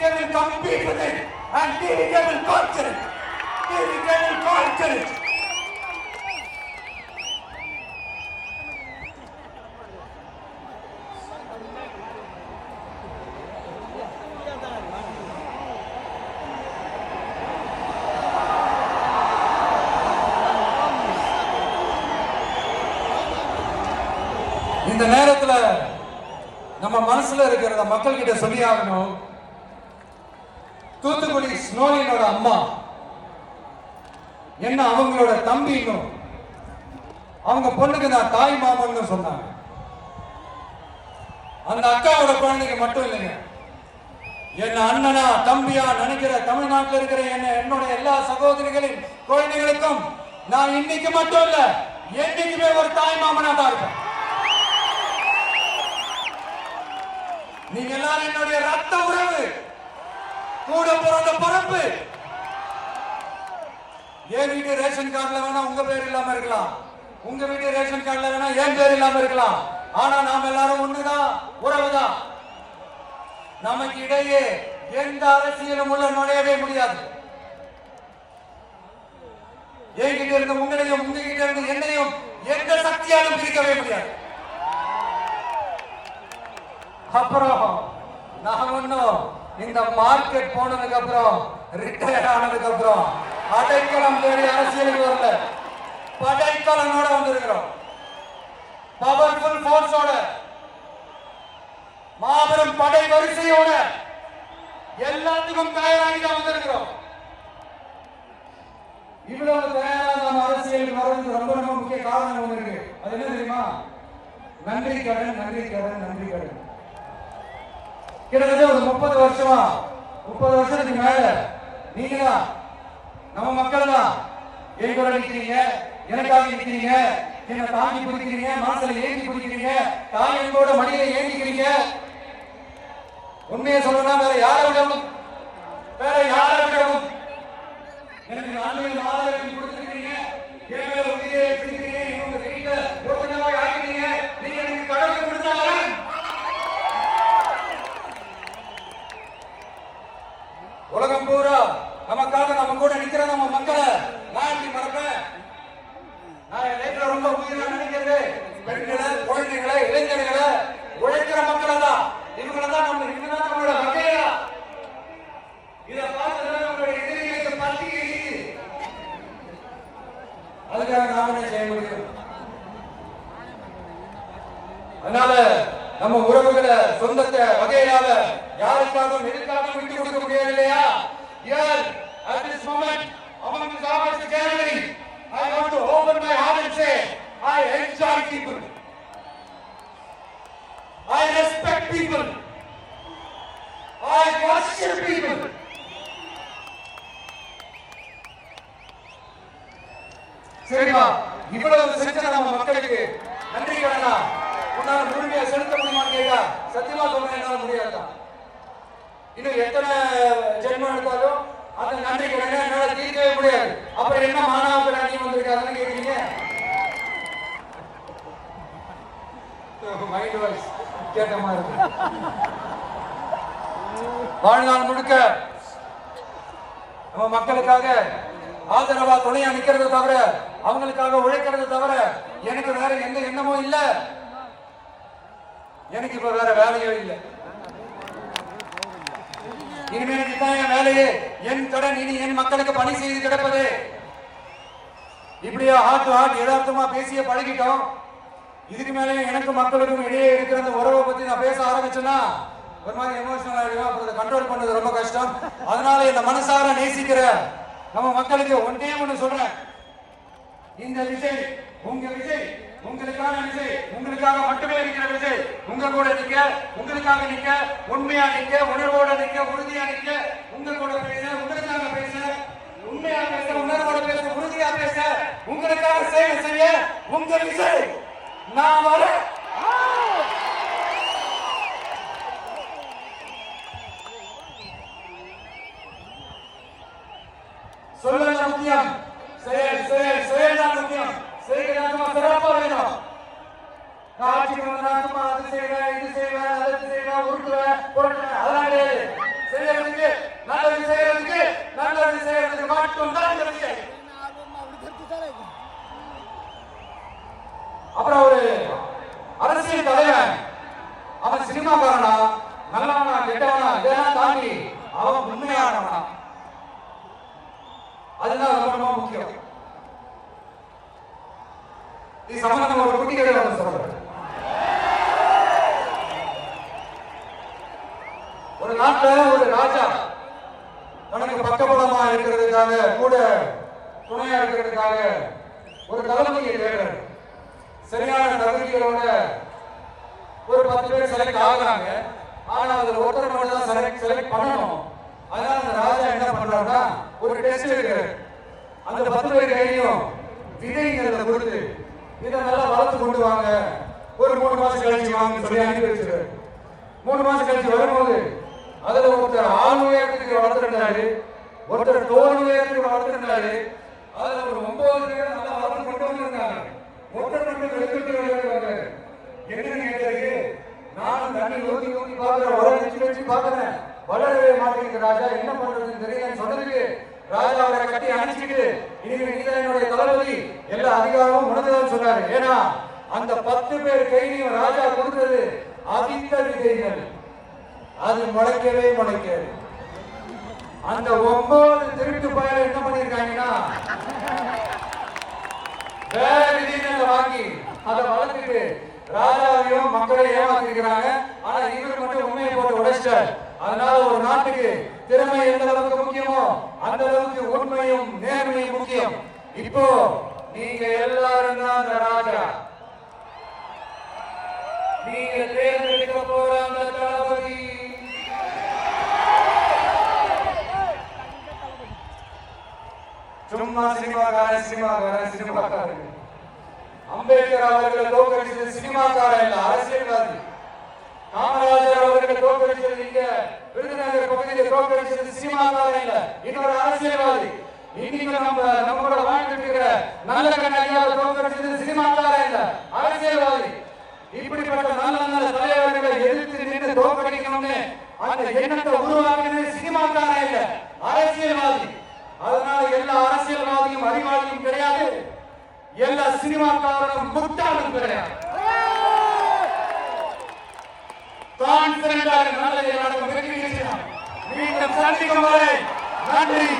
They will compete with it and TVK will conquer it. TVK will conquer it. இந்த நேரத்துல நம்ம மனசுல இருக்கிறத மக்கள் கிட்ட சொல்லி ஆகணும். தூத்துக்குடி ஸ்னோலினோட அம்மா என்ன அவங்களோட தம்பின்னு அவங்க பொண்ணுக்கு நான் தாய் மாமன்னு சொன்னாங்க. அந்த அக்காவோட குழந்தைக்கு மட்டும் இல்லைங்க, என்ன அண்ணனா தம்பியா நினைக்கிற தமிழ்நாட்டில் இருக்கிற என்னோட எல்லா சகோதரிகளின் குழந்தைகளுக்கும் நான் இன்னைக்கு மட்டும் இல்ல என்னைக்குமே ஒரு தாய் மாமனா தான் இருப்பேன். நீங்க எல்லாரும் என்னுடைய ரத்த உறவு, கூட பிறந்த பரப்பு. என் வீட்டு ரேஷன் கார்டுல வேணா உங்க பேர் இல்லாம இருக்கலாம், உங்க வீட்டு ரேஷன் கார்டுல வேணா என் பேர் இல்லாம இருக்கலாம். ஆனா நாம எல்லாரும் ஒண்ணுதான், உறவுதான். நமக்கு இடையே எந்த அரசியலும் உள்ள நுழையவே முடியாது. என்கிட்ட இருக்க உங்களையும் உங்ககிட்ட இருக்க என்னையும் எந்த சக்தியாலும் பிரிக்கவே முடியாது. அப்புறம் நான் ஒன்னும் இந்த மார்க்கெட் போனதுக்கு அப்புறம் ரிட்டையர் ஆனதுக்கு அப்புறம் அடைக்கலம் தேடி அரசியலுக்கு வரல, படைக்கலனோட வந்திருக்கிறோம். பவர்ஃபுல் போர்ஸோட, மாபெரும் படை வரிசையோட எல்லாத்துக்கும் தயாராகி தான் வந்திருக்கிறோம். இவ்வளவு தயாரா நாம் அரசியலுக்கு வர்றதுக்கு ரொம்ப ரொம்ப முக்கிய காரணம் ஒன்று இருக்கு. அது என்ன தெரியுமா? நன்றி கடன், நன்றி கடன், நன்றி கடன். கிட்டத்தட்ட ஒரு 30 வருஷத்துக்கு மேல நீங்க தான், நம்ம மக்கள் தான் என் கூட நிற்கிறீங்க, எனக்காக நிற்கிறீங்க, என்ன தாங்கி பிடிக்கிறீங்க, மனசுல ஏந்தி பிடிக்கிறீங்க, தாயங்களோட மடியில ஏந்திக்கிறீங்க. உண்மையை சொல்லணும், வேற யாரை விடவும் எனக்கு ஆன்மீக ஆதரவு கொடுத்துருக்கீங்க, என் மேல உயிரை எடுத்துக்கிறீங்க, இவங்க வீட்டை யோசனமாக ஆக்கிட்டீங்க. நீங்க எனக்கு கடவுள் கொடுத்தாங்க. உலகம் பூரா நமக்காக நம்ம கூட நிக்கிற நம்ம மக்களை நான் எப்படி மறப்பேன்? நான் என் லைஃப்ல ரொம்ப உயிரா நினைக்கிறது பெண்களை, குழந்தைகளை, இளைஞர்களை, உழைக்கிற மக்களை தான். இவங்கள தான் நம்மளோட வகையா. இதை பார்த்து நம்மளுடைய எதிரிகளுக்கு பட்டியல் இருக்குது. அதுக்காக நாம என்ன செய்ய முடியும்? அதனால நம்ம உறவுகளை, சொந்தத்தை வகையிலாக யாருக்காகவும் எதுக்காகவும் விட்டு கொடுக்க முடியாது இல்லையா? Here at this moment among this hours gathering, I want to open my heart and say I enjoy people, I respect people, I worship people. சரிமா, இவ்வளவு செஞ்ச நம்ம மக்களுக்கு நன்றி கடனா உன்னால முழுமையா செலுத்த முடியுமான்னு கேட்டா சத்தியமா சொல்றேன், என்னால முடியாதுதான். இன்னும் எத்தனை ஜென்மம் எடுத்தாலும் அந்த நன்றி கடனை என்னால தீர்க்கவே முடியாது. அப்புறம் என்ன மாணவர்கள் அணி வந்திருக்காருன்னு கேட்குறீங்க? மைண்ட் வாய்ஸ் கேட்ட மாதிரி இருக்கு. வாழ்நாள் முழுக்க நம்ம மக்களுக்காக ஆதரவா துணையா நிக்கிறது தவிர, அவங்களுக்காக உழைக்கிறது தவிர எனக்கு வேற எந்த எண்ணமும் இல்ல. எனக்கு இப்ப வேற வேலையோ இல்லை. இனிமேல் தான் என் வேலையே, என் கடன் இனி என் மக்களுக்கு பணி செய்து கிடப்பது. இப்படியா ஹார்ட் டு ஹார்ட் யதார்த்தமா பேசிய பழகிட்டோம். இதுக்கு மேலே எனக்கு மக்களுக்கும் இடையே இருக்கிற அந்த உறவை பத்தி நான் பேச ஆரம்பிச்சேன்னா ஒரு மாதிரி எமோஷனல் ஆகிடும். அப்புறம் கண்ட்ரோல் பண்ணது ரொம்ப கஷ்டம். அதனால இந்த மனசார நேசிக்கிற நம்ம மக்களுக்கு ஒன்றே ஒண்ணு சொல்றேன், இந்த விஜய் உங்க விஜய், உங்களுக்கான விஜய், உங்களுக்காக மட்டுமே இருக்கிற விஜய். உங்க கூட நிக்க, உங்களுக்காக நிக்க, உண்மையா நிக்க, உணர்வோட நிக்க, உறுதியா நிக்க, உங்க கூட பேச, உங்களுக்காக பேச, உண்மையா பேச, உணர்வோட பேச, உறுதியா பேச, உங்களுக்காக சேவை செய்ய உங்க விஜய் நான் வரேன். சொல்லுங்க முக்கியம், செயல் செயல் செயல் தான் முக்கியம். செய்கிறாங்க சிறப்பா வேணும். காட்சிக்கு வந்தாச்சுமா அது செய்வேன், இது செய்வேன், அது செய்வேன், உருட்டுவேன், புரட்டுவேன், அதெல்லாம் கிடையாது. செய்யறதுக்கு நல்லது செய்யறதுக்கு நல்லது செய்யறதுக்கு மட்டும்தான் இந்த விஷயம். அப்புறம் ஒரு அரசியல் தலைவன் அவன் சினிமாக்காரனா நல்லவனா கெட்டவனா இதெல்லாம் தாண்டி அவன் உண்மையானவனா, அதுதான் ரொம்ப ரொம்ப முக்கியம். இது சம்பந்தமா ஒரு குட்டி கதை சொல்றேன். ஒரு நாட்டுல ஒரு ராஜா தனக்கு பக்கபலமா இருக்கிறதுக்காக கூட துணையா இருக்கிறதுக்காக ஒரு தளபதியை தேடுறாரு. சரியான தகுதிகளோட ஒரு 10 பேர் செலக்ட் ஆகுறாங்க. ஆனா அதுல ஒருத்தர் மட்டும் தான் செலக்ட் பண்ணணும். அதனால அந்த ராஜா என்ன பண்றாருன்னா ஒரு டெஸ்ட் எடுக்கிறாரு. அந்த 10 பேர் கையிலையும் விதைங்கிறத கொடுத்து இதை நல்லா வளர்த்து கொண்டு வாங்க, ஒரு 3 மாசம் கழிச்சு வாங்க சொல்லி அனுப்பி வச்சிருக்காரு. 3 மாசம் கழிச்சு வரும்போது அதுல ஒருத்தர் ஆண் உயரத்துக்கு வளர்த்துருந்தாரு, ஒருத்தர் தோல் உயரத்துக்கு வளர்த்துருந்தாரு. அதுல ஒரு 9 பேர் நல்லா வளர்த்து கொண்டு வந்திருந்தாங்க. ஒருத்தர் மட்டும் வெளுத்துட்டு வந்தாரு. என்னன்னு கேட்டதுக்கு நானும் தண்ணி ஊத்தி ஊத்தி பாக்குறேன், வச்சு பாக்குறேன், வளரவே மாட்டேங்குது ராஜா, என்ன பண்றதுன்னு தெரியலன்னு சொன்னதுக்கு ராஜா அவரை கட்டி அணைச்சிட்டு இனிமே நீதான் என்னுடைய தளபதி, எல்லா அதிகாரமும் உணர்ந்துதான் சொன்னாரு. ஏன்னா அந்த 10 பேர் கையிலையும் ராஜா கொடுத்தது அதிக விதைகள், அது முளைக்கவே முளைக்காது. அந்த 9 திருட்டு பயல என்ன பண்ணிருக்காங்கன்னா வேற விதைகளை வாங்கி அதை வளர்த்துட்டு ராஜாவையும் மக்களையும் ஏமாத்திருக்கிறாங்க. ஆனா இவர் மட்டும் உண்மையை போட்டு உடைச்சிட்டார். அதனால ஒரு நாட்டுக்கு திறமை எந்த அளவுக்கு முக்கியமோ அந்த அளவுக்கு உண்மையும் நேர்மையும் முக்கியம். இப்போ நீங்க எல்லாரும் தான் அந்த ராஜா, நீங்க தேர்ந்தெடுக்க போற அந்த தளபதி. சும்மா சினிமாக்காரன் அம்பேத்கர் அவர்களை தோற்கடிச்சது சினிமாக்காரன் இல்ல, அரசியல்வாதி. காமராஜர் அவர்களை தோற்கடிச்சது இங்க விருதுநகர் பகுதியில் தோற்கடிச்சது சினிமாக்காரன் இல்ல, இன்னொரு அரசியல்வாதி. இன்னைக்கு நம்மளோட வாழ்ந்துட்டு இருக்கிற நல்ல கண்ணாடியாவை தோற்கடிச்சது சினிமாக்காரன் இல்ல, அரசியல்வாதி. இப்படிப்பட்ட நல்ல நல்ல தலைவர்களை எதிர்த்து நின்று தோற்கடிக்கணும்னு அந்த எண்ணத்தை உருவாக்கினது சினிமாக்காரன் இல்ல, அரசியல்வாதி. அதனால எல்லா அரசியல்வாதியும் அறிவாளியும் கிடையாது, எல்லா சினிமாக்காரனும் முட்டாளும் கிடையாது. கான்பிடன்டாக நல்ல நடக்கும் வெற்றி மீண்டும் சந்திக்கும் வரை நன்றி.